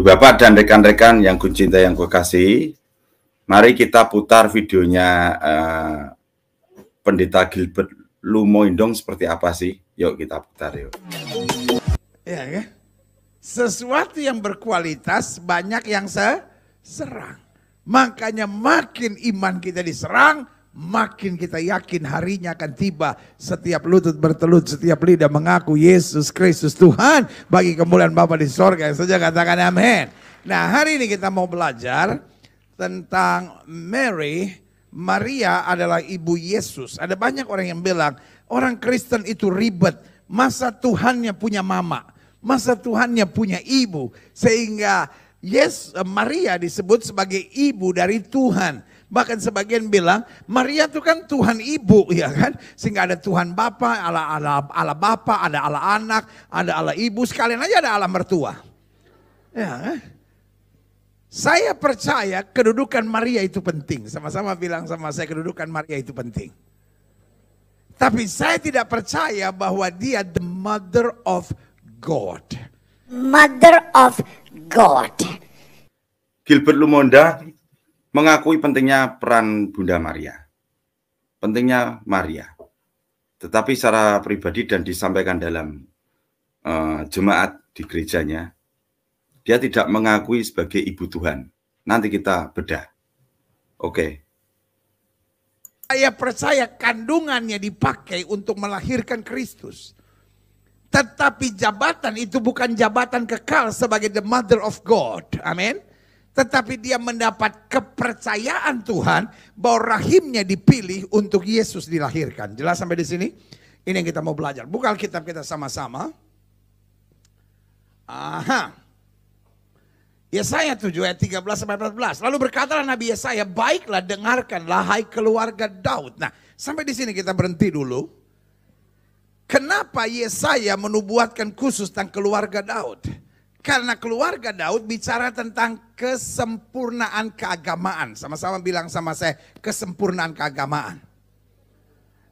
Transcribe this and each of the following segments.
Ibu Bapak dan rekan-rekan yang kucinta yang kukasihi, mari kita putar videonya Pendeta Gilbert Lumoindong seperti apa sih? Yuk kita putar yuk. Ya. Sesuatu yang berkualitas banyak yang serang. Makanya makin iman kita diserang, makin kita yakin harinya akan tiba. Setiap lutut bertelut, setiap lidah mengaku Yesus Kristus Tuhan. Bagi kemuliaan Bapa di sorga yang saja katakan amin. Nah, hari ini kita mau belajar tentang Maria adalah ibu Yesus. Ada banyak orang yang bilang orang Kristen itu ribet. Masa Tuhannya punya mama, masa Tuhannya punya ibu, sehingga Maria disebut sebagai ibu dari Tuhan. Bahkan sebagian bilang Maria itu kan Tuhan ibu, ya kan? Sehingga ada Tuhan Bapa, Allah Bapa, ada Allah Anak, ada Allah Ibu, sekalian aja ada Allah Mertua. Ya kan? Saya percaya kedudukan Maria itu penting. Sama-sama bilang sama saya, kedudukan Maria itu penting. Tapi saya tidak percaya bahwa dia the mother of God. Mother of God. Gilbert Lumonda mengakui pentingnya peran Bunda Maria. Pentingnya Maria. Tetapi secara pribadi dan disampaikan dalam jemaat di gerejanya, dia tidak mengakui sebagai ibu Tuhan. Nanti kita bedah. Oke. Saya percaya kandungannya dipakai untuk melahirkan Kristus. Tetapi jabatan itu bukan jabatan kekal sebagai the mother of God. Amin. Tetapi dia mendapat kepercayaan Tuhan bahwa rahimnya dipilih untuk Yesus dilahirkan. Jelas sampai di sini? Ini yang kita mau belajar. Buka Alkitab kita sama-sama. Yesaya 7 ayat 13 sampai 14. Lalu berkatalah Nabi Yesaya, baiklah dengarkanlah hai keluarga Daud. Nah, sampai di sini kita berhenti dulu. Kenapa Yesaya menubuatkan khusus tentang keluarga Daud? Karena keluarga Daud bicara tentang kesempurnaan keagamaan. Sama-sama bilang sama saya, kesempurnaan keagamaan.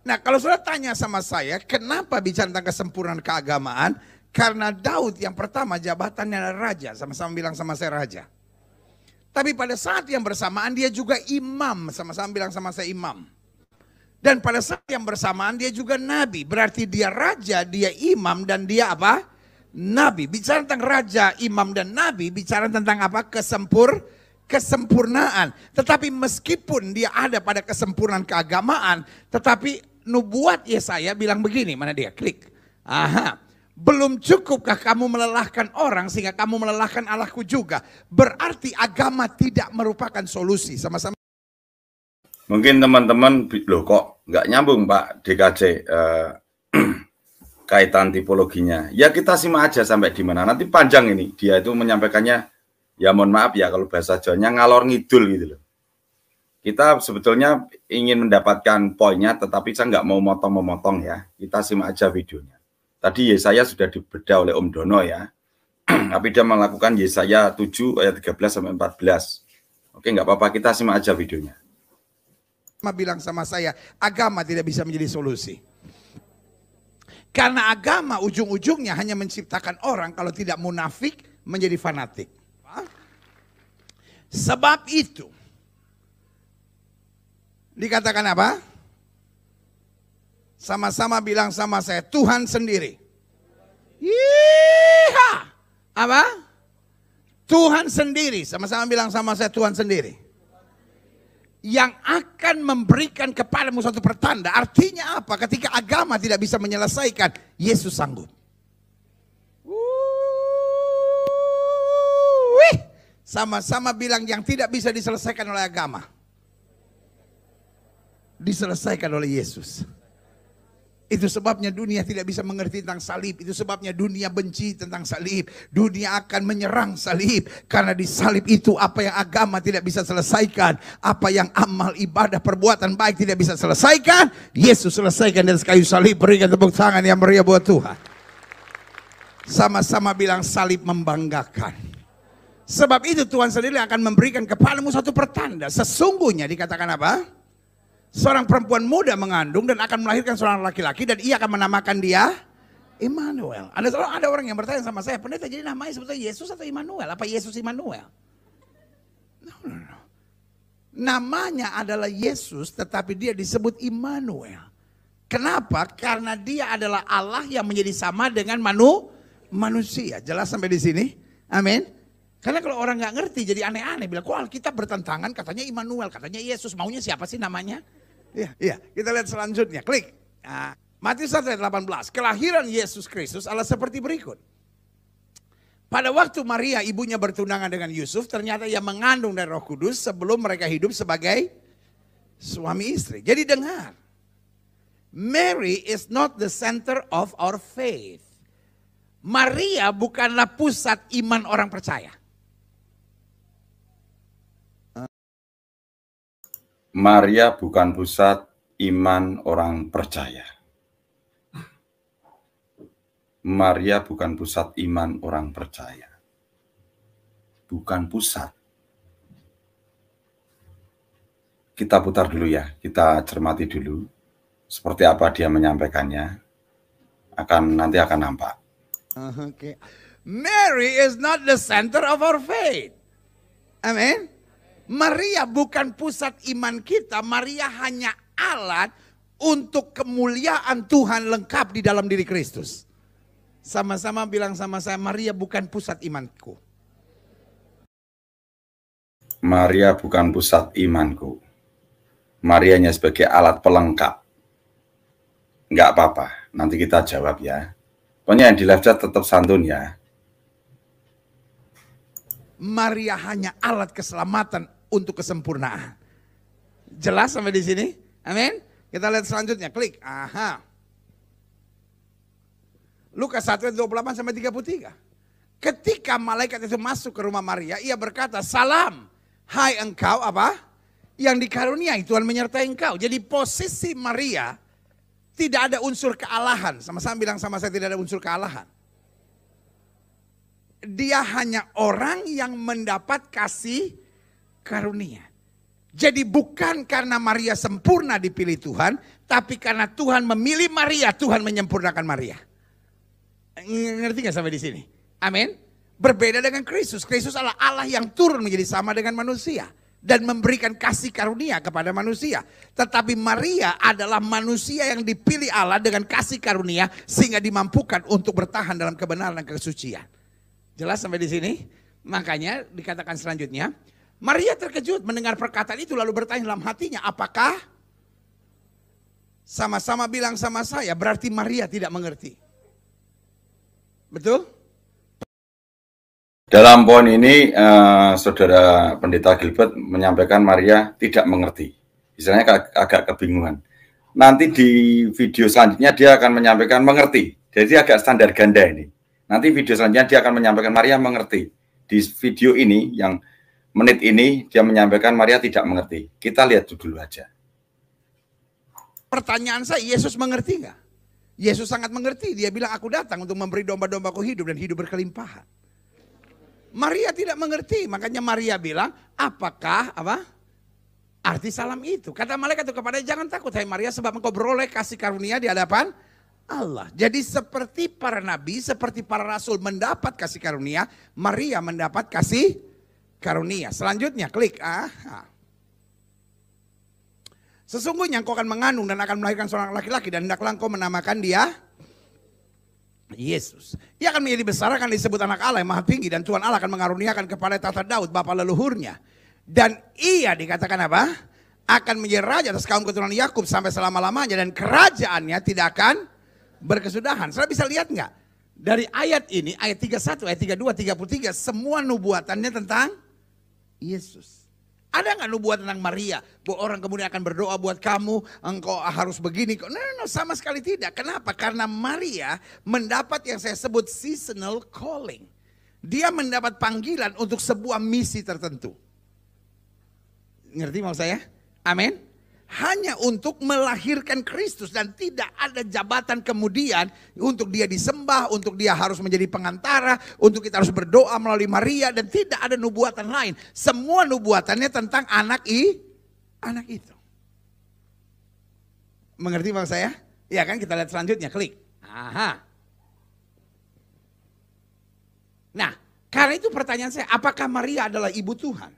Nah, kalau sudah tanya sama saya, kenapa bicara tentang kesempurnaan keagamaan? Karena Daud yang pertama jabatannya adalah raja. Sama-sama bilang sama saya raja. Tapi pada saat yang bersamaan dia juga imam. Sama-sama bilang sama saya imam. Dan pada saat yang bersamaan dia juga nabi. Berarti dia raja, dia imam, dan dia apa? Nabi. Bicara tentang raja, imam, dan nabi. Bicara tentang apa? Kesempurnaan. Tetapi meskipun dia ada pada kesempurnaan keagamaan. Tetapi nubuat Yesaya bilang begini. Mana dia? Klik. Belum cukupkah kamu melelahkan orang sehingga kamu melelahkan Allahku juga? Berarti agama tidak merupakan solusi. Sama-sama. Mungkin teman-teman, loh kok nggak nyambung Pak DKJ kaitan tipologinya. Ya kita simak aja sampai di mana. Nanti panjang ini. Dia itu menyampaikannya, ya mohon maaf ya kalau bahasa Jawanya ngalor ngidul gitu loh. Kita sebetulnya ingin mendapatkan poinnya, tetapi saya nggak mau motong-memotong ya. Kita simak aja videonya. Tadi Yesaya sudah dibedah oleh Om Dono ya. Tapi dia melakukan Yesaya 7 ayat 13 sampai 14. Oke, nggak apa-apa, kita simak aja videonya. Bilang sama saya, agama tidak bisa menjadi solusi. Karena agama ujung-ujungnya hanya menciptakan orang kalau tidak munafik menjadi fanatik. Sebab itu, dikatakan apa? Sama-sama bilang sama saya, Tuhan sendiri. Yeeha! Apa? Tuhan sendiri. Sama-sama bilang sama saya, Tuhan sendiri. Yang akan memberikan kepadamu suatu pertanda. Artinya apa? Ketika agama tidak bisa menyelesaikan, Yesus sanggup. Sama-sama bilang yang tidak bisa diselesaikan oleh agama, diselesaikan oleh Yesus. Itu sebabnya dunia tidak bisa mengerti tentang salib. Itu sebabnya dunia benci tentang salib. Dunia akan menyerang salib. Karena di salib itu apa yang agama tidak bisa selesaikan. Apa yang amal, ibadah, perbuatan baik tidak bisa selesaikan. Yesus selesaikan dari kayu salib. Berikan tepuk tangan yang meriah buat Tuhan. Sama-sama bilang salib membanggakan. Sebab itu Tuhan sendiri akan memberikan kepadamu satu pertanda. Sesungguhnya dikatakan apa? Seorang perempuan muda mengandung dan akan melahirkan seorang laki-laki dan ia akan menamakan dia Immanuel. Ada orang yang bertanya sama saya, pendeta jadi namanya sebetulnya Yesus atau Immanuel? Apa Yesus Immanuel? No. Namanya adalah Yesus tetapi dia disebut Immanuel. Kenapa? Karena dia adalah Allah yang menjadi sama dengan manusia. Jelas sampai di sini? Amin. Karena kalau orang nggak ngerti jadi aneh-aneh. Bilang, kok Alkitab bertentangan katanya Immanuel, katanya Yesus. Maunya siapa sih namanya? Iya, kita lihat selanjutnya. Klik. Nah, Matius 1 ayat 18. Kelahiran Yesus Kristus adalah seperti berikut. Pada waktu Maria ibunya bertunangan dengan Yusuf, ternyata ia mengandung dari Roh Kudus sebelum mereka hidup sebagai suami istri. Jadi dengar. Mary is not the center of our faith. Maria bukanlah pusat iman orang percaya. Maria bukan pusat iman orang percaya. Maria bukan pusat iman orang percaya. Bukan pusat. Kita putar dulu ya, kita cermati dulu. Seperti apa dia menyampaikannya. Nanti akan nampak. Okay. Mary is not the center of our faith. Amin. Maria bukan pusat iman kita. Maria hanya alat untuk kemuliaan Tuhan lengkap di dalam diri Kristus. Sama-sama bilang sama saya, Maria bukan pusat imanku. Maria bukan pusat imanku. Maria hanya sebagai alat pelengkap. Enggak apa-apa, nanti kita jawab ya. Pokoknya yang di live chat tetap santun ya. Maria hanya alat keselamatan untuk kesempurnaan. Jelas sampai di sini? Amin. Kita lihat selanjutnya, klik. Lukas 1 ayat 28 sampai 33. Ketika malaikat itu masuk ke rumah Maria, ia berkata, "Salam, hai engkau apa? Yang dikaruniai, Tuhan menyertai engkau." Jadi posisi Maria tidak ada unsur kealahan. Sama-sama bilang sama saya, tidak ada unsur kealahan. Dia hanya orang yang mendapat kasih karunia. Jadi bukan karena Maria sempurna dipilih Tuhan, tapi karena Tuhan memilih Maria, Tuhan menyempurnakan Maria. Ngerti gak sampai di sini? Amin. Berbeda dengan Kristus. Kristus adalah Allah yang turun menjadi sama dengan manusia dan memberikan kasih karunia kepada manusia. Tetapi Maria adalah manusia yang dipilih Allah dengan kasih karunia sehingga dimampukan untuk bertahan dalam kebenaran dan kesucian. Jelas sampai di sini? Makanya dikatakan selanjutnya, Maria terkejut mendengar perkataan itu lalu bertanya dalam hatinya, apakah? Sama-sama bilang sama saya, berarti Maria tidak mengerti. Betul? Dalam poin ini, Saudara Pendeta Gilbert menyampaikan Maria tidak mengerti. Istilahnya agak kebingungan. Nanti di video selanjutnya dia akan menyampaikan mengerti. Jadi agak standar ganda ini. Nanti video selanjutnya dia akan menyampaikan Maria mengerti. Di video ini, yang menit ini, dia menyampaikan Maria tidak mengerti. Kita lihat dulu aja. Pertanyaan saya, Yesus mengerti nggak? Yesus sangat mengerti. Dia bilang, aku datang untuk memberi domba-dombaku hidup dan hidup berkelimpahan. Maria tidak mengerti. Makanya Maria bilang, apakah arti salam itu? Kata malaikat itu kepadanya, jangan takut hai Maria, sebab engkau beroleh kasih karunia di hadapan Allah. Jadi seperti para nabi, seperti para rasul mendapat kasih karunia, Maria mendapat kasih karunia. Selanjutnya klik. Sesungguhnya engkau akan mengandung dan akan melahirkan seorang laki-laki dan hendaklah engkau menamakan dia Yesus. Ia akan menjadi besar, akan disebut anak Allah yang maha tinggi, dan Tuhan Allah akan mengaruniakan kepada tahta Daud bapa leluhurnya. Dan ia dikatakan apa? Akan menjadi raja atas kaum keturunan Yakub sampai selama-lamanya, dan kerajaannya tidak akan berkesudahan. Saudara bisa lihat nggak? Dari ayat ini, ayat 31, ayat 32, 33, semua nubuatannya tentang Yesus. Ada nggak nubuat tentang Maria? Bahwa orang kemudian akan berdoa buat kamu, engkau harus begini. No, sama sekali tidak. Kenapa? Karena Maria mendapat yang saya sebut seasonal calling. Dia mendapat panggilan untuk sebuah misi tertentu. Ngerti mau saya? Amin. Hanya untuk melahirkan Kristus dan tidak ada jabatan kemudian untuk dia disembah, untuk dia harus menjadi pengantara, untuk kita harus berdoa melalui Maria, dan tidak ada nubuatan lain. Semua nubuatannya tentang anak itu. Mengerti maksud saya? Ya kan, kita lihat selanjutnya, klik. Nah, karena itu pertanyaan saya, apakah Maria adalah ibu Tuhan?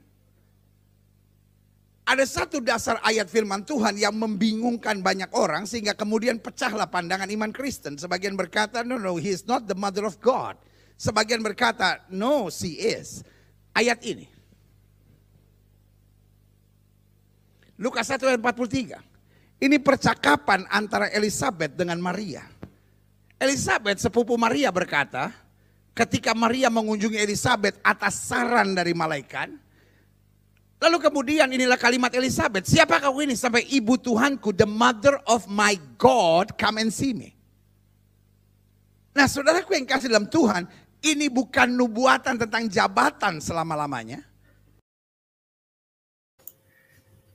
Ada satu dasar ayat firman Tuhan yang membingungkan banyak orang sehingga kemudian pecahlah pandangan iman Kristen. Sebagian berkata, no, he is not the mother of God. Sebagian berkata, no, she is. Ayat ini. Lukas 1 ayat 43. Ini percakapan antara Elizabeth dengan Maria. Elizabeth, sepupu Maria berkata, ketika Maria mengunjungi Elizabeth atas saran dari malaikat, lalu kemudian inilah kalimat Elizabeth, siapakah kau ini sampai ibu Tuhanku, the mother of my God, come and see me. Nah saudaraku yang kasih dalam Tuhan, ini bukan nubuatan tentang jabatan selama-lamanya.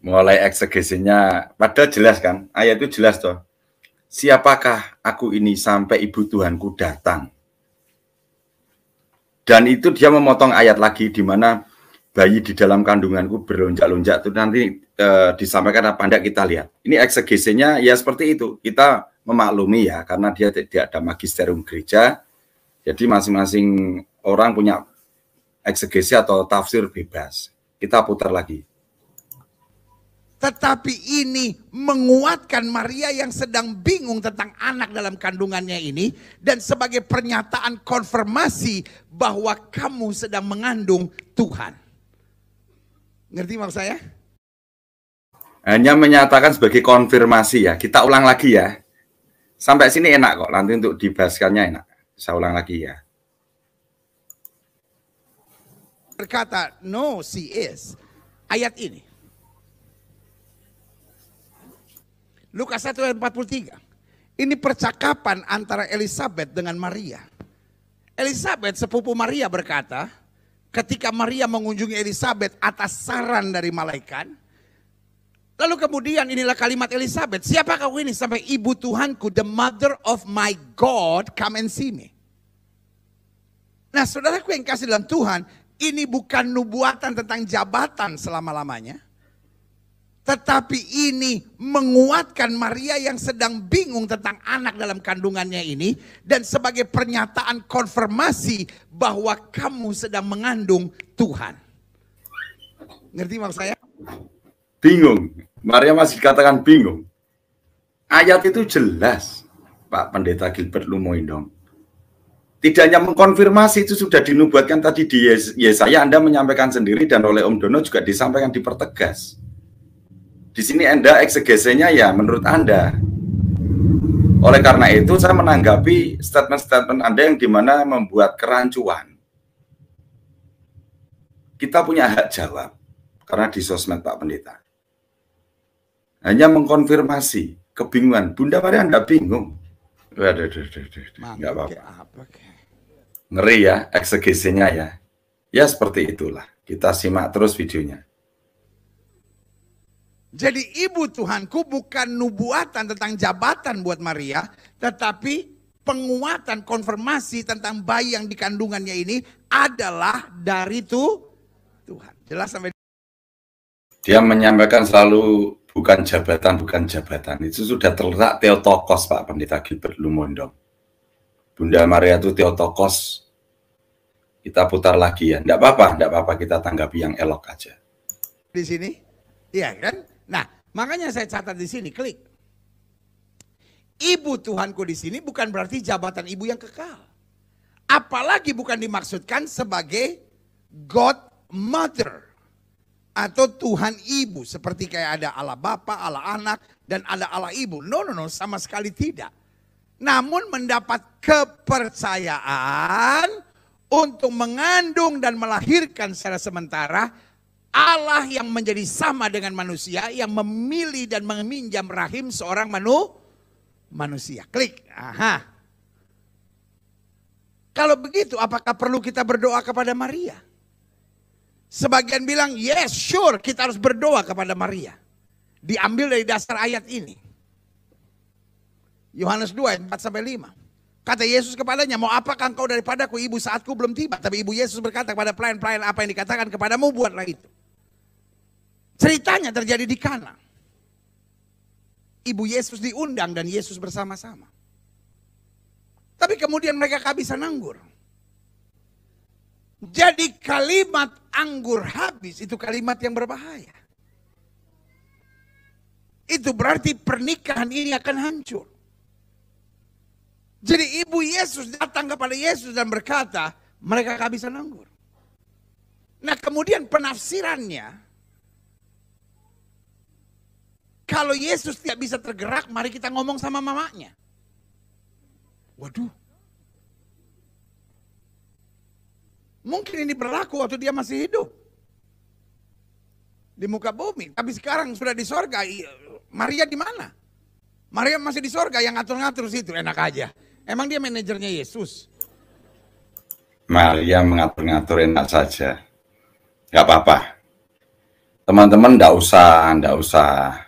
Mulai eksegesinya, padahal jelas kan, ayat itu jelas toh. Siapakah aku ini sampai ibu Tuhanku datang. Dan itu dia memotong ayat lagi di mana bayi di dalam kandunganku berlonjak-lonjak itu nanti disampaikan apa enggak kita lihat. Ini eksegesinya ya seperti itu. Kita memaklumi ya karena dia tidak ada magisterium gereja. Jadi masing-masing orang punya eksegesi atau tafsir bebas. Kita putar lagi. Tetapi ini menguatkan Maria yang sedang bingung tentang anak dalam kandungannya ini. Dan sebagai pernyataan konfirmasi bahwa kamu sedang mengandung Tuhan. Ngerti maksud saya? Hanya menyatakan sebagai konfirmasi ya. Kita ulang lagi ya. Sampai sini enak kok. Nanti untuk dibahaskannya enak. Saya ulang lagi ya. Berkata, no, she is. Ayat ini. Lukas 1 ayat 43. Ini percakapan antara Elizabeth dengan Maria. Elizabeth, sepupu Maria berkata, ketika Maria mengunjungi Elizabeth atas saran dari malaikat, lalu kemudian inilah kalimat Elizabeth, siapakah kau ini sampai ibu Tuhanku, the mother of my God, come and see me. Nah saudaraku yang kasih dalam Tuhan, ini bukan nubuatan tentang jabatan selama-lamanya. Tetapi ini menguatkan Maria yang sedang bingung tentang anak dalam kandungannya ini. Dan sebagai pernyataan konfirmasi bahwa kamu sedang mengandung Tuhan. Ngerti maksud saya? Bingung. Maria masih dikatakan bingung. Ayat itu jelas, Pak Pendeta Gilbert Lumoindong. Tidak hanya mengkonfirmasi, itu sudah dinubuatkan tadi di Yesaya, Anda menyampaikan sendiri dan oleh Om Dono juga disampaikan dipertegas. Di sini Anda eksegesinya ya menurut Anda. Oleh karena itu saya menanggapi statement-statement Anda yang dimana membuat kerancuan. Kita punya hak jawab karena di sosmed Pak Pendeta. Hanya mengkonfirmasi kebingungan. Bunda Maria Anda bingung. Waduh, nggak apa-apa. Ngeri ya eksegesinya ya. Ya seperti itulah. Kita simak terus videonya. Jadi ibu Tuhanku bukan nubuatan tentang jabatan buat Maria, tetapi penguatan konfirmasi tentang bayi yang di kandungannya ini adalah dari Tuhan. Jelas sampai dia menyampaikan selalu bukan jabatan. Itu sudah terletak Theotokos Pak Pendeta Gilbert Lumondong. Bunda Maria itu Theotokos. Kita putar lagi ya. Enggak apa-apa kita tanggapi yang elok aja. Di sini, iya kan? Nah, makanya saya catat di sini, klik. Ibu Tuhanku di sini bukan berarti jabatan ibu yang kekal. Apalagi bukan dimaksudkan sebagai Godmother atau Tuhan Ibu. Seperti kayak ada Allah Bapa, Allah Anak, dan ada Allah Ibu. No, sama sekali tidak. Namun mendapat kepercayaan untuk mengandung dan melahirkan secara sementara Allah yang menjadi sama dengan manusia, yang memilih dan meminjam rahim seorang manusia. Klik. Aha. Kalau begitu, apakah perlu kita berdoa kepada Maria? Sebagian bilang, yes, sure, kita harus berdoa kepada Maria. Diambil dari dasar ayat ini. Yohanes 2 ayat 4-5. Kata Yesus kepadanya, mau apakah engkau daripadaku, ibu, saatku belum tiba. Tapi ibu Yesus berkata kepada pelayan-pelayan, apa yang dikatakan kepadamu, buatlah itu. Ceritanya terjadi di Kana. Ibu Yesus diundang dan Yesus bersama-sama. Tapi kemudian mereka kehabisan anggur. Jadi kalimat anggur habis itu kalimat yang berbahaya. Itu berarti pernikahan ini akan hancur. Jadi ibu Yesus datang kepada Yesus dan berkata, mereka kehabisan anggur. Nah kemudian penafsirannya, kalau Yesus tidak bisa tergerak, mari kita ngomong sama mamanya. Waduh. Mungkin ini berlaku waktu dia masih hidup. Di muka bumi. Tapi sekarang sudah di sorga. Maria di mana? Maria masih di sorga, yang ngatur-ngatur situ. Enak aja. Emang dia manajernya Yesus? Maria mengatur-ngatur enak saja. Gak apa-apa. Teman-teman nggak usah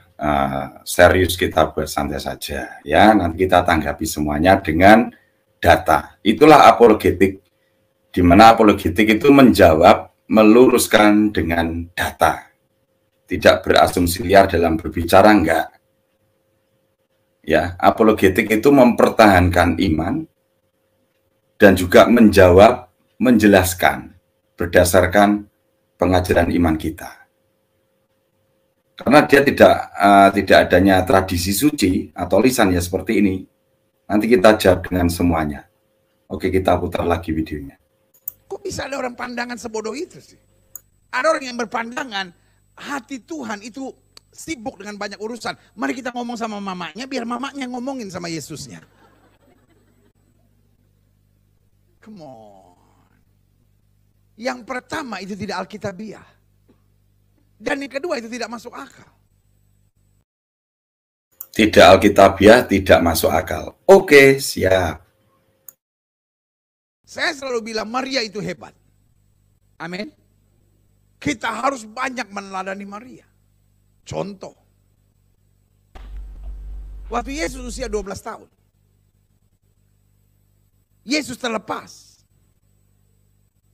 serius, kita bersantai saja. Ya, nanti kita tanggapi semuanya dengan data. Itulah apologetik. Di mana apologetik itu menjawab, meluruskan dengan data. Tidak berasumsi liar dalam berbicara, enggak. Ya, apologetik itu mempertahankan iman dan juga menjawab, menjelaskan berdasarkan pengajaran iman kita. Karena dia tidak adanya tradisi suci atau lisan ya seperti ini. Nanti kita jawab dengan semuanya. Oke, kita putar lagi videonya. Kok bisa ada orang pandangan sebodoh itu sih? Ada orang yang berpandangan hati Tuhan itu sibuk dengan banyak urusan. Mari kita ngomong sama mamanya, biar mamanya ngomongin sama Yesusnya. Come on. Yang pertama itu tidak alkitabiah. Dan yang kedua itu tidak masuk akal. Tidak alkitabiah, tidak masuk akal. Oke, siap. Saya selalu bilang Maria itu hebat. Amin. Kita harus banyak meneladani Maria. Contoh. Waktu Yesus usia 12 tahun. Yesus terlepas.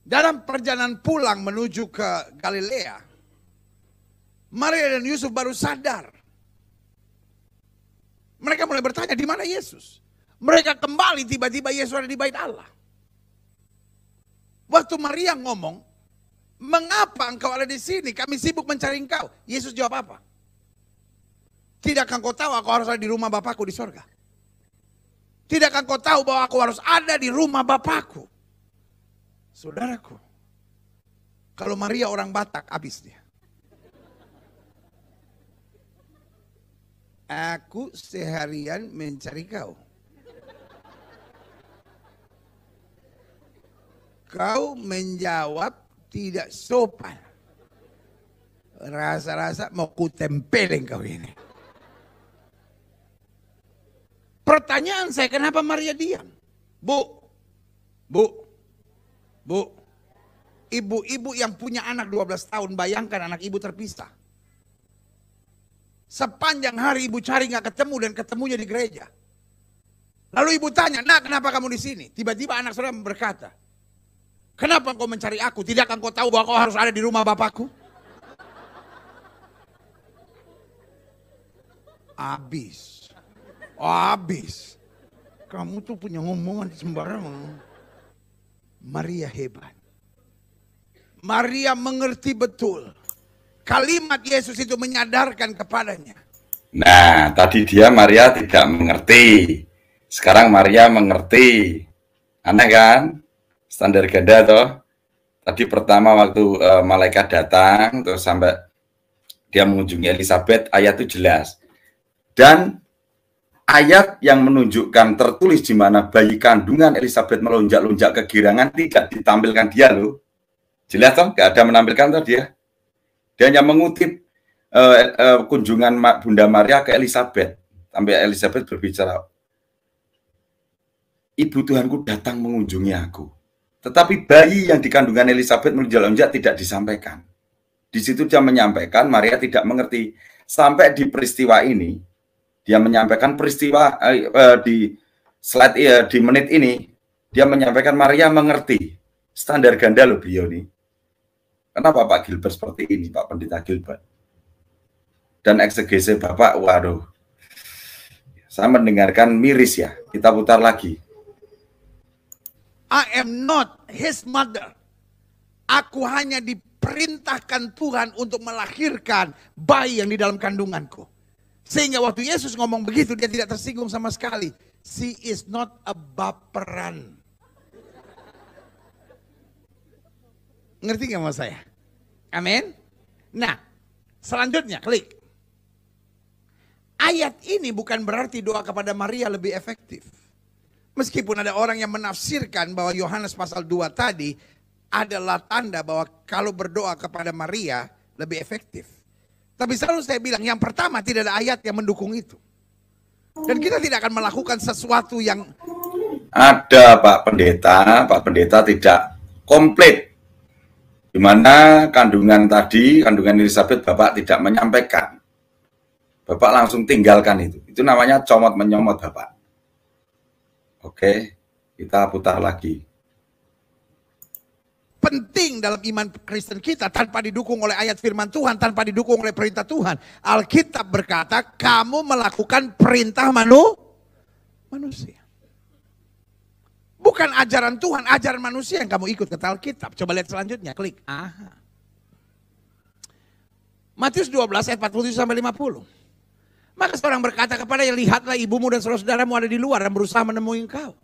Dalam perjalanan pulang menuju ke Galilea, Maria dan Yusuf baru sadar. Mereka mulai bertanya, di mana Yesus? Mereka kembali, tiba-tiba Yesus ada di bait Allah. Waktu Maria ngomong, mengapa engkau ada di sini? Kami sibuk mencari engkau. Yesus jawab apa? Tidakkah engkau tahu aku harus ada di rumah Bapakku di sorga? Tidakkah engkau tahu bahwa aku harus ada di rumah Bapakku? Saudaraku, kalau Maria orang Batak, habis dia. Aku seharian mencari kau. Kau menjawab tidak sopan. Rasa-rasa mau kutempelin kau ini. Pertanyaan saya, kenapa Maria diam? Bu, ibu-ibu yang punya anak 12 tahun, bayangkan anak ibu terpisah. Sepanjang hari ibu cari nggak ketemu dan ketemunya di gereja. Lalu ibu tanya, nak kenapa kamu di sini? Tiba-tiba anak saudara berkata, kenapa engkau mencari aku? Tidakkah engkau tahu bahwa kau harus ada di rumah Bapakku? Habis. Oh, habis. Kamu tuh punya ngomongan sembarangan. Maria hebat. Maria mengerti betul. Kalimat Yesus itu menyadarkan kepadanya. Nah, tadi Maria tidak mengerti. Sekarang Maria mengerti. Aneh kan? Standar ganda toh. Tadi pertama waktu malaikat datang terus sampai dia mengunjungi Elizabeth, ayat itu jelas. Dan ayat yang menunjukkan tertulis di mana bayi kandungan Elizabeth melonjak-lonjak kegirangan tidak ditampilkan dia loh. Jelas toh, nggak ada menampilkan toh dia. Dia hanya mengutip kunjungan Bunda Maria ke Elizabeth. Sampai Elizabeth berbicara, Ibu Tuhanku datang mengunjungi aku. Tetapi bayi yang di kandungan Elizabeth melonjak-lonjak tidak disampaikan. Di situ dia menyampaikan, Maria tidak mengerti. Sampai di peristiwa ini, dia menyampaikan peristiwa di slide di menit ini, dia menyampaikan Maria mengerti. Standar ganda loh beliau nih. Kenapa Pak Gilbert seperti ini, Pak Pendeta Gilbert? Dan eksegese Bapak, waduh. Saya mendengarkan miris ya. Kita putar lagi. I am not his mother. Aku hanya diperintahkan Tuhan untuk melahirkan bayi yang di dalam kandunganku. Sehingga waktu Yesus ngomong begitu, dia tidak tersinggung sama sekali. She is not a baperan. Ngerti gak maksud saya? Amin. Nah, selanjutnya klik. Ayat ini bukan berarti doa kepada Maria lebih efektif. Meskipun ada orang yang menafsirkan bahwa Yohanes pasal 2 tadi adalah tanda bahwa kalau berdoa kepada Maria lebih efektif. Tapi selalu saya bilang yang pertama tidak ada ayat yang mendukung itu. Dan kita tidak akan melakukan sesuatu yang ada Pak Pendeta tidak komplit. Di mana kandungan Elizabeth Bapak tidak menyampaikan. Bapak langsung tinggalkan itu. Itu namanya comot menyomot Bapak. Oke, kita putar lagi. penting dalam iman Kristen kita tanpa didukung oleh ayat firman Tuhan, tanpa didukung oleh perintah Tuhan. Alkitab berkata, kamu melakukan perintah manusia. Bukan ajaran Tuhan, ajaran manusia yang kamu ikut, kata Alkitab. Coba lihat selanjutnya, klik. Aha. Matius 12 ayat 47 sampai 50. Maka seorang berkata kepadanya, lihatlah ibumu dan saudara-saudaramu ada di luar dan berusaha menemui engkau.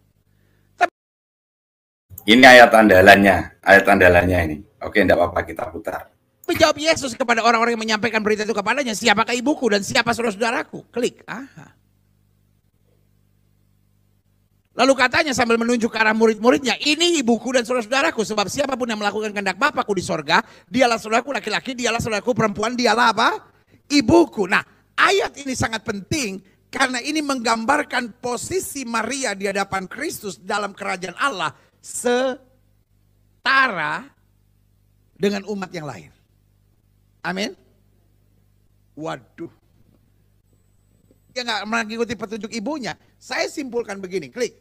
Ini ayat andalannya ini. Oke, enggak apa-apa, kita putar. Menjawab Yesus kepada orang-orang yang menyampaikan berita itu kepadanya, siapakah ibuku dan siapa saudara-saudaraku? Klik. Aha. Lalu katanya sambil menunjuk ke arah murid-muridnya, ini ibuku dan saudara-saudaraku, sebab siapapun yang melakukan kehendak Bapakku di sorga, dialah saudaraku laki-laki, dialah saudaraku perempuan, dialah apa? Ibuku. Nah, ayat ini sangat penting karena ini menggambarkan posisi Maria di hadapan Kristus dalam kerajaan Allah setara dengan umat yang lain. Amin. Waduh. Dia nggak mengikuti petunjuk ibunya. Saya simpulkan begini, klik.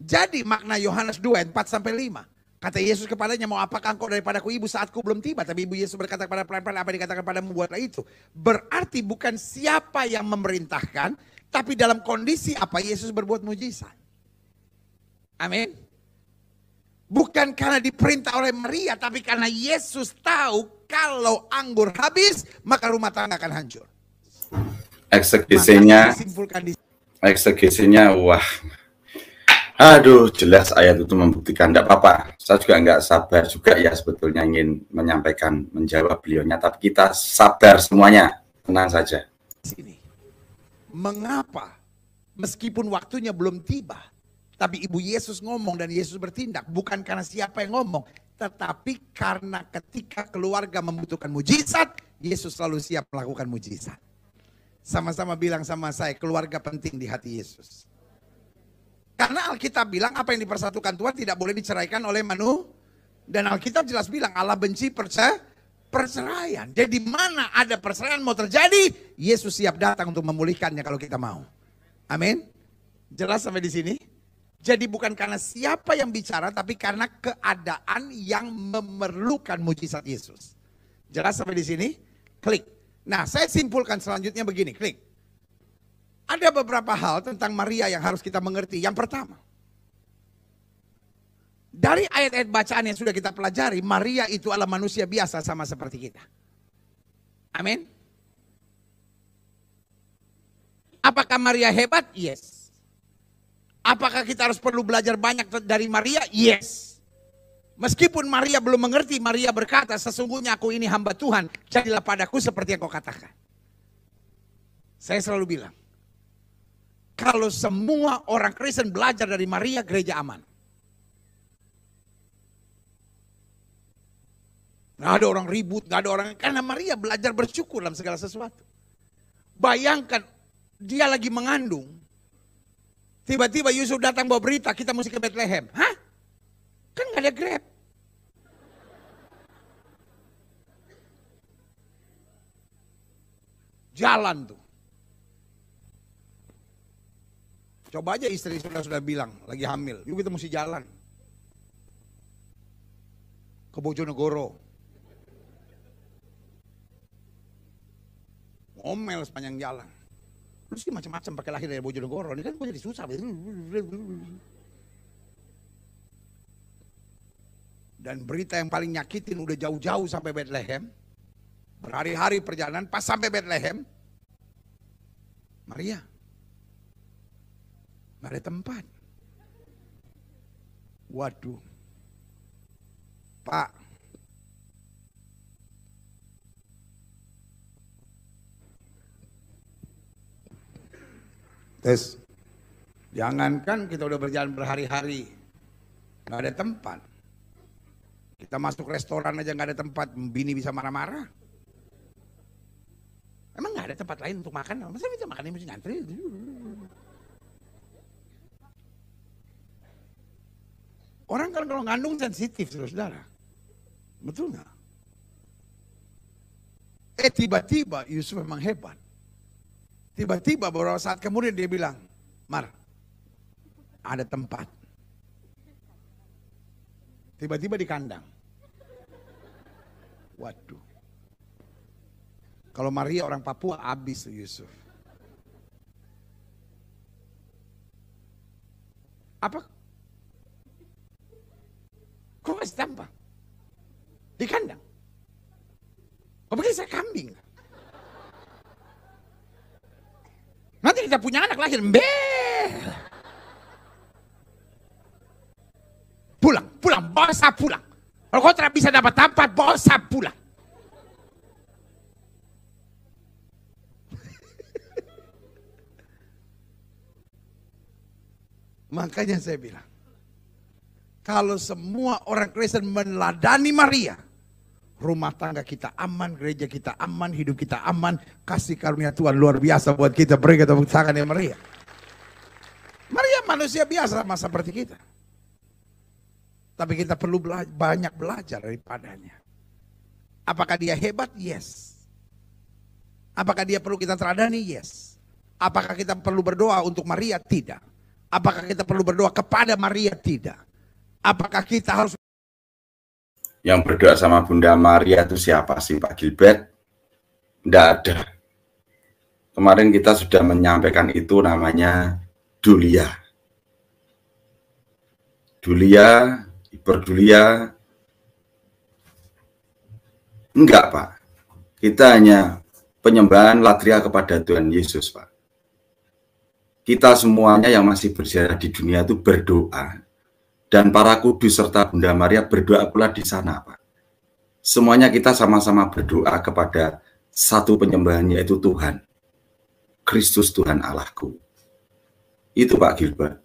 Jadi makna Yohanes 2 ayat 4 sampai 5. Kata Yesus kepadanya, mau apakah engkau daripadaku ibu, saatku belum tiba. Tapi ibu Yesus berkata kepada pelan-pelan, apa yang dikatakan padamu, buatlah itu. Berarti bukan siapa yang memerintahkan, tapi dalam kondisi apa Yesus berbuat mujizat. Amin. Bukan karena diperintah oleh Maria, tapi karena Yesus tahu kalau anggur habis, maka rumah tangga akan hancur. Eksegesinya, wah, aduh, jelas ayat itu membuktikan. Tidak apa-apa, saya juga nggak sabar juga ya sebetulnya ingin menyampaikan, menjawab beliaunya, tapi kita sabar semuanya, tenang saja. Mengapa meskipun waktunya belum tiba, tapi ibu Yesus ngomong dan Yesus bertindak, bukan karena siapa yang ngomong, tetapi karena ketika keluarga membutuhkan mujizat, Yesus selalu siap melakukan mujizat. Sama-sama bilang sama saya, keluarga penting di hati Yesus. Karena Alkitab bilang apa yang dipersatukan Tuhan tidak boleh diceraikan oleh manusia. Dan Alkitab jelas bilang Allah benci perceraian. Jadi mana ada perceraian mau terjadi, Yesus siap datang untuk memulihkannya kalau kita mau. Amin. Jelas sampai di sini? Jadi bukan karena siapa yang bicara, tapi karena keadaan yang memerlukan mujizat Yesus. Jelas sampai di sini? Klik. Nah, saya simpulkan selanjutnya begini, klik. Ada beberapa hal tentang Maria yang harus kita mengerti. Yang pertama, dari ayat-ayat bacaan yang sudah kita pelajari, Maria itu adalah manusia biasa sama seperti kita. Amin. Apakah Maria hebat? Yes. Apakah kita harus perlu belajar banyak dari Maria? Yes. Meskipun Maria belum mengerti, Maria berkata, sesungguhnya aku ini hamba Tuhan, jadilah padaku seperti yang kau katakan. Saya selalu bilang, kalau semua orang Kristen belajar dari Maria, gereja aman. Gak ada orang ribut, gak ada orang, karena Maria belajar bersyukur dalam segala sesuatu. Bayangkan, dia lagi mengandung, tiba-tiba Yusuf datang bawa berita, kita mesti ke Bethlehem. Hah? Kan gak ada Grab. Jalan tuh. Coba aja istri sudah bilang, lagi hamil, yuk kita mesti jalan. Ke Bojonegoro. Ngomel sepanjang jalan. Lu sih macam-macam pakai lahir dari Bojonegoro, ini kan gue jadi susah. Dan berita yang paling nyakitin udah jauh-jauh sampai Bethlehem. Berhari-hari perjalanan, pas sampai Bethlehem, Maria nggak ada tempat. Waduh, Pak, tes, jangankan kita udah berjalan berhari-hari, nggak ada tempat. Kita masuk restoran aja nggak ada tempat, bini bisa marah-marah. Emang nggak ada tempat lain untuk makan? Masa kita makannya mesti ngantri? Orang kan kalau ngandung sensitif, saudara. Betul nggak? Tiba-tiba Yusuf memang hebat. Tiba-tiba beberapa saat kemudian dia bilang, Mar, ada tempat. Tiba-tiba di kandang. Waduh. Kalau Maria orang Papua, habis Yusuf. Apa? Kok masih tampak? Di kandang. Kok begini saya kambing? Nanti kita punya anak lahir, pulang, bosa pulang. Kalau kau tidak bisa dapat tempat, bosa pulang. Makanya saya bilang, kalau semua orang Kristen meneladani Maria, rumah tangga kita aman, gereja kita aman, hidup kita aman, kasih karunia Tuhan luar biasa buat kita. Beri tepuk tangan ya Maria. Maria manusia biasa sama seperti kita. Tapi kita perlu banyak belajar daripadanya. Apakah dia hebat? Yes. Apakah dia perlu kita teladani? Yes. Apakah kita perlu berdoa untuk Maria? Tidak. Apakah kita perlu berdoa kepada Maria? Tidak. Apakah kita harus... Yang berdoa sama Bunda Maria itu siapa sih Pak Gilbert? Tidak ada. Kemarin kita sudah menyampaikan itu, namanya Dulia. Dulia, Hiperdulia. Enggak Pak. Kita hanya penyembahan latria kepada Tuhan Yesus Pak. Kita semuanya yang masih bersejarah di dunia itu berdoa. Dan para kudus serta Bunda Maria berdoa pula di sana, Pak. Semuanya kita sama-sama berdoa kepada satu penyembahan, yaitu Tuhan. Kristus Tuhan Allahku. Itu Pak Gilbert.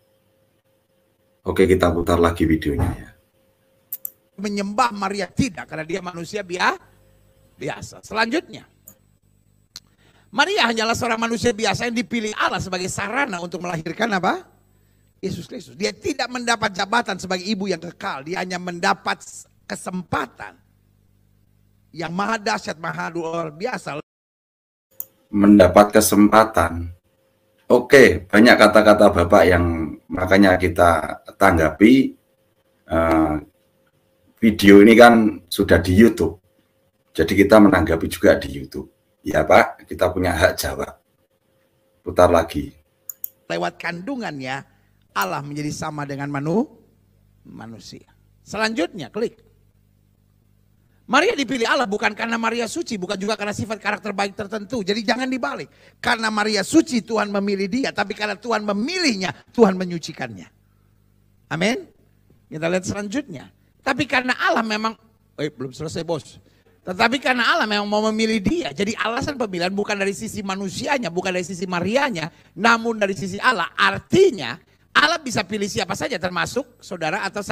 Oke, kita putar lagi videonya ya. Menyembah Maria tidak, karena dia manusia biasa. Selanjutnya, Maria hanyalah seorang manusia biasa yang dipilih Allah sebagai sarana untuk melahirkan apa? Yesus Kristus. Dia tidak mendapat jabatan sebagai ibu yang kekal. Dia hanya mendapat kesempatan yang maha dahsyat, maha luar biasa. Mendapat kesempatan. Oke, banyak kata-kata Bapak yang makanya kita tanggapi. Video ini kan sudah di YouTube. Jadi kita menanggapi juga di YouTube. Ya Pak, kita punya hak jawab. Putar lagi. Lewat kandungannya, Allah menjadi sama dengan manusia. Selanjutnya, klik. Maria dipilih Allah bukan karena Maria suci, bukan juga karena sifat karakter baik tertentu. Jadi jangan dibalik. Karena Maria suci, Tuhan memilih dia. Tapi karena Tuhan memilihnya, Tuhan menyucikannya. Amin. Kita lihat selanjutnya. Tapi karena Allah memang, belum selesai bos. Tetapi karena Allah memang mau memilih dia. Jadi alasan pemilihan bukan dari sisi manusianya, bukan dari sisi Marianya, namun dari sisi Allah. Artinya Allah bisa pilih siapa saja, termasuk saudara atau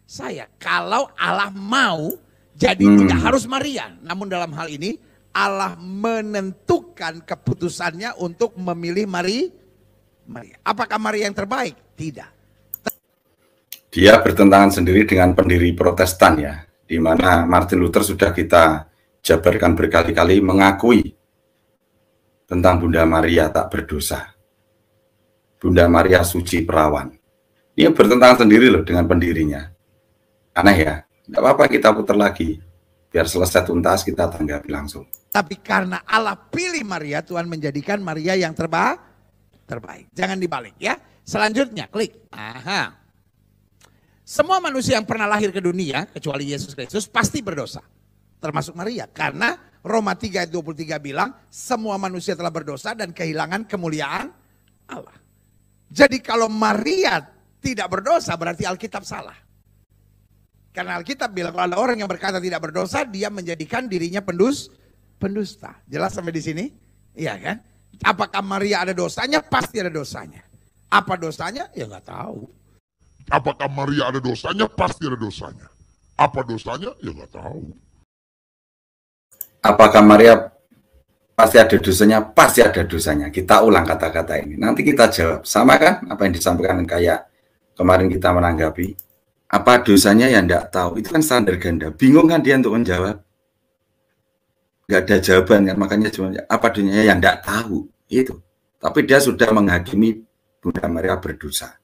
saya. Kalau Allah mau, jadi tidak harus Maria. Namun dalam hal ini Allah menentukan keputusannya untuk memilih Maria. Apakah Maria yang terbaik? Tidak. Dia bertentangan sendiri dengan pendiri Protestan ya. Di mana Martin Luther sudah kita jabarkan berkali-kali mengakui tentang Bunda Maria tak berdosa. Bunda Maria suci perawan. Dia bertentangan sendiri loh dengan pendirinya. Aneh ya? Tidak apa-apa, kita putar lagi. Biar selesai tuntas kita tanggapi langsung. Tapi karena Allah pilih Maria, Tuhan menjadikan Maria yang terbaik. Jangan dibalik ya. Selanjutnya klik. Semua manusia yang pernah lahir ke dunia, kecuali Yesus Kristus, pasti berdosa. Termasuk Maria. Karena Roma 3 ayat 23 bilang, semua manusia telah berdosa dan kehilangan kemuliaan Allah. Jadi kalau Maria tidak berdosa, berarti Alkitab salah. Karena Alkitab bilang kalau ada orang yang berkata tidak berdosa, dia menjadikan dirinya pendusta. Jelas sampai di sini? Iya kan? Apakah Maria ada dosanya? Pasti ada dosanya. Apa dosanya? Ya nggak tahu. Apakah Maria ada dosanya? Pasti ada dosanya. Apa dosanya? Ya nggak tahu. Apakah Maria pasti ada dosanya? Pasti ada dosanya. Kita ulang kata-kata ini. Nanti kita jawab. Sama kan apa yang disampaikan kayak kemarin kita menanggapi. Apa dosanya ya enggak tahu. Itu kan standar ganda. Bingung kan dia untuk menjawab. Enggak ada jawaban kan. Makanya cuma apa dosanya ya enggak tahu. Itu. Tapi dia sudah menghakimi Bunda Maria berdosa.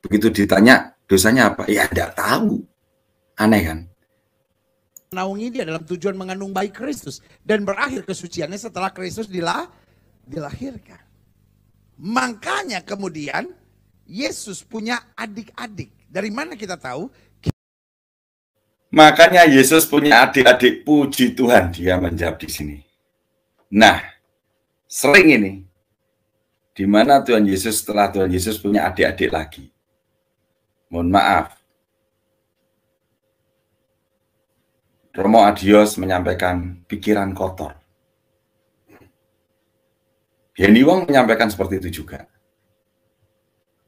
Begitu ditanya dosanya apa? Ya enggak tahu. Aneh kan? Menaungi dia dalam tujuan mengandung bayi Kristus. Dan berakhir kesuciannya setelah Kristus dilahirkan. Makanya kemudian Yesus punya adik-adik. Dari mana kita tahu? Makanya Yesus punya adik-adik. Puji Tuhan dia menjawab di sini. Nah, sering ini. Di mana Tuhan Yesus setelah Tuhan Yesus punya adik-adik lagi. Mohon maaf. Romo Adios menyampaikan pikiran kotor. Henny Wong menyampaikan seperti itu juga.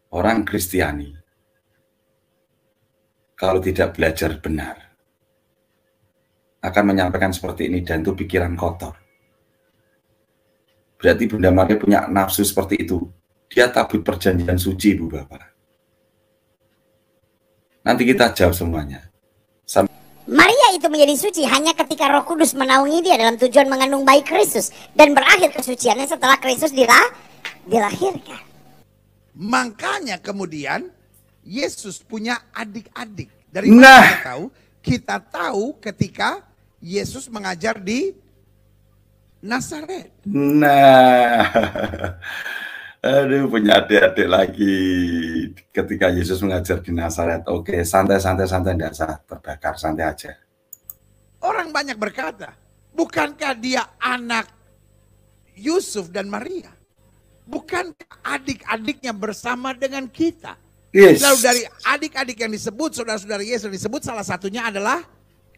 Orang Kristiani, kalau tidak belajar benar, akan menyampaikan seperti ini dan itu pikiran kotor. Berarti Bunda Maria punya nafsu seperti itu. Dia tabut perjanjian suci, Ibu Bapak. Nanti kita jawab semuanya. Maria itu menjadi suci hanya ketika Roh Kudus menaungi dia dalam tujuan mengandung bayi Kristus dan berakhir kesuciannya setelah Kristus dilahirkan. Makanya kemudian Yesus punya adik-adik. Dari mana kita tahu? Kita tahu ketika Yesus mengajar di Nazaret. Nah, aduh punya adik-adik lagi. Ketika Yesus mengajar di Nazaret, oke, santai-santai, enggak usah terbakar, santai aja. Orang banyak berkata, bukankah dia anak Yusuf dan Maria? Bukankah adik-adiknya bersama dengan kita? Yes. Lalu dari adik-adik yang disebut, saudara-saudara Yesus disebut, salah satunya adalah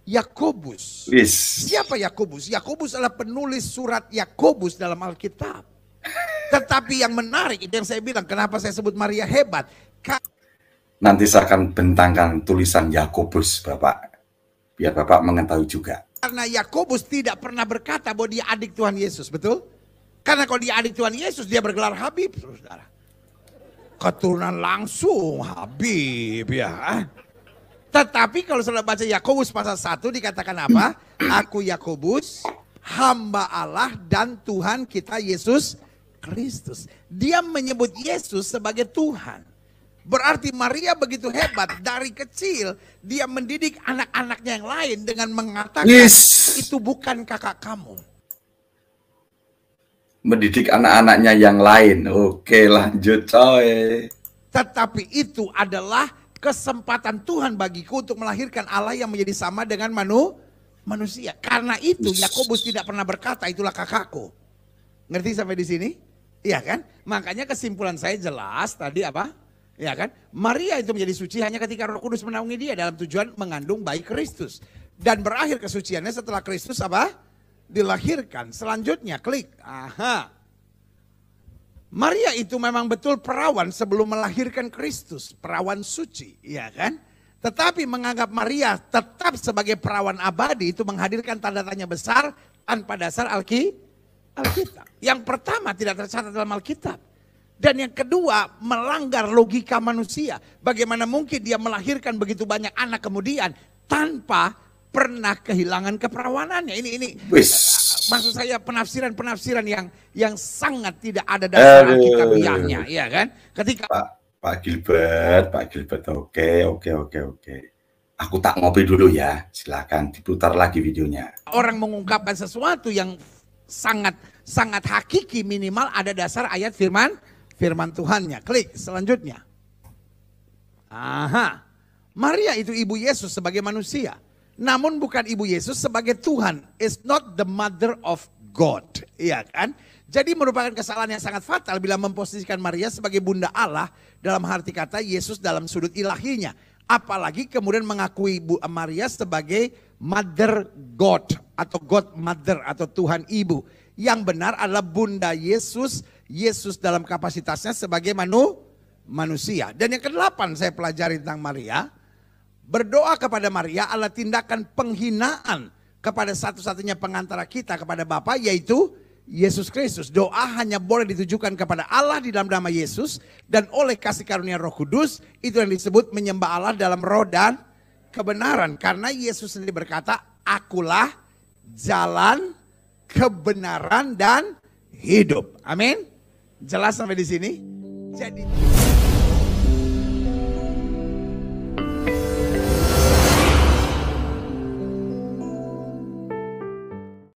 Yakobus. Yes. Siapa Yakobus? Yakobus adalah penulis surat Yakobus dalam Alkitab. Tetapi yang menarik, itu yang saya bilang, kenapa saya sebut Maria hebat. Nanti saya akan bentangkan tulisan Yakobus, Bapak. Biar Bapak mengetahui juga. Karena Yakobus tidak pernah berkata bahwa dia adik Tuhan Yesus, betul? Karena kalau dia adik Tuhan Yesus, dia bergelar Habib, saudara. Keturunan langsung Habib, ya. Tetapi kalau saudara baca Yakobus pasal 1 dikatakan apa? Aku Yakobus, hamba Allah dan Tuhan kita Yesus Kristus. Dia menyebut Yesus sebagai Tuhan. Berarti Maria begitu hebat, dari kecil dia mendidik anak-anaknya yang lain dengan mengatakan, itu bukan kakak kamu. Mendidik anak-anaknya yang lain. Oke, lanjut coy. Tetapi itu adalah kesempatan Tuhan bagiku untuk melahirkan Allah yang menjadi sama dengan manusia. Karena itu Yakobus tidak pernah berkata itulah kakakku. Ngerti sampai di sini? Iya kan? Makanya kesimpulan saya jelas tadi apa? Ya kan? Maria itu menjadi suci hanya ketika Roh Kudus menaungi dia dalam tujuan mengandung bayi Kristus. Dan berakhir kesuciannya setelah Kristus apa? Dilahirkan. Selanjutnya klik. Aha. Maria itu memang betul perawan sebelum melahirkan Kristus. Perawan suci. Ya kan? Tetapi menganggap Maria tetap sebagai perawan abadi itu menghadirkan tanda tanya besar tanpa dasar Alkitab. Yang pertama tidak tercatat dalam Alkitab. Dan yang kedua melanggar logika manusia. Bagaimana mungkin dia melahirkan begitu banyak anak kemudian tanpa pernah kehilangan keperawanannya. Ini maksud saya penafsiran yang sangat tidak ada dasar Alkitabiahnya, ya kan? Ketika Pak Gilbert, oke. Aku tak ngopi dulu ya, silakan diputar lagi videonya. Orang mengungkapkan sesuatu yang sangat hakiki, minimal ada dasar ayat firman Tuhannya. Klik selanjutnya. Aha. Maria itu ibu Yesus sebagai manusia. Namun bukan ibu Yesus sebagai Tuhan. It's not the mother of God. Iya kan? Jadi merupakan kesalahan yang sangat fatal bila memposisikan Maria sebagai bunda Allah dalam arti kata Yesus dalam sudut ilahinya. Apalagi kemudian mengakui Maria sebagai Mother God atau God Mother atau Tuhan Ibu. Yang benar adalah bunda Yesus, Yesus dalam kapasitasnya sebagai manusia. Dan yang ke-8 saya pelajari tentang Maria, berdoa kepada Maria adalah tindakan penghinaan kepada satu-satunya pengantara kita kepada Bapa, yaitu Yesus Kristus. Doa hanya boleh ditujukan kepada Allah di dalam nama Yesus dan oleh kasih karunia Roh Kudus. Itu yang disebut menyembah Allah dalam roh dan kebenaran. Karena Yesus sendiri berkata, akulah jalan, kebenaran dan hidup. Amin. Jelas sampai di sini? Jadi